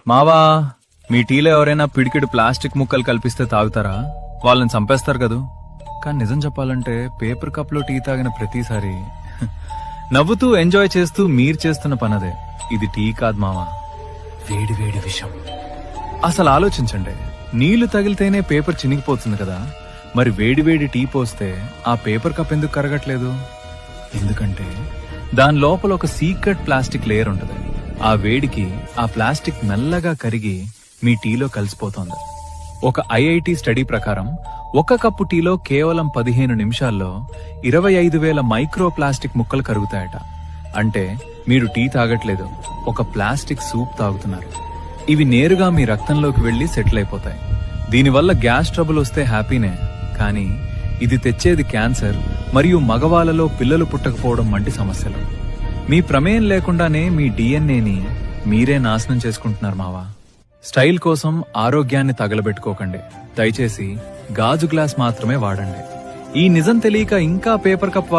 మావా, మీ టీలో ఎవరైనా పిడికిడు ప్లాస్టిక్ ముక్కలు కల్పిస్తే తాగుతారా? వాళ్ళని చంపేస్తారు కదూ. కానీ నిజం చెప్పాలంటే పేపర్ కప్ లో టీ తాగిన ప్రతిసారి నవ్వుతూ ఎంజాయ్ చేస్తూ మీరు చేస్తున్న పనదే. ఇది టీ కాదు మావా, వేడి వేడి విషం. అసలు ఆలోచించండి, నీళ్లు తగిలితేనే పేపర్ చినిగిపోతుంది కదా, మరి వేడి వేడి టీ పోస్తే ఆ పేపర్ కప్ ఎందుకు కరగట్లేదు? ఎందుకంటే దాని లోపల ఒక సీక్రెట్ ప్లాస్టిక్ లేయర్ ఉంటుంది. ఆ వేడికి ఆ ప్లాస్టిక్ మెల్లగా కరిగి మీ టీలో కలిసిపోతోంది. ఒక ఐఐటి స్టడీ ప్రకారం ఒక కప్పు టీలో కేవలం 15 నిమిషాల్లో 25,000 మైక్రో ప్లాస్టిక్ ముక్కలు కరుగుతాయట. అంటే మీరు టీ తాగట్లేదు, ఒక ప్లాస్టిక్ సూప్ తాగుతున్నారు. ఇవి నేరుగా మీ రక్తంలోకి వెళ్లి సెటిల్ అయిపోతాయి. దీనివల్ల గ్యాస్ ట్రబుల్ వస్తే హ్యాపీనే, కానీ ఇది తెచ్చేది క్యాన్సర్ మరియు మగవాళ్ళలో పిల్లలు పుట్టకపోవడం వంటి సమస్యలు. మీ ప్రమేయం లేకుండానే మీ డిఎన్ఏని మీరే నాశనం చేసుకుంటున్నారు మావా. స్టైల్ కోసం ఆరోగ్యాన్ని తగలబెట్టుకోకండి. దయచేసి గాజు గ్లాస్ మాత్రమే వాడండి. ఈ నిజం తెలియక ఇంకా పేపర్ కప్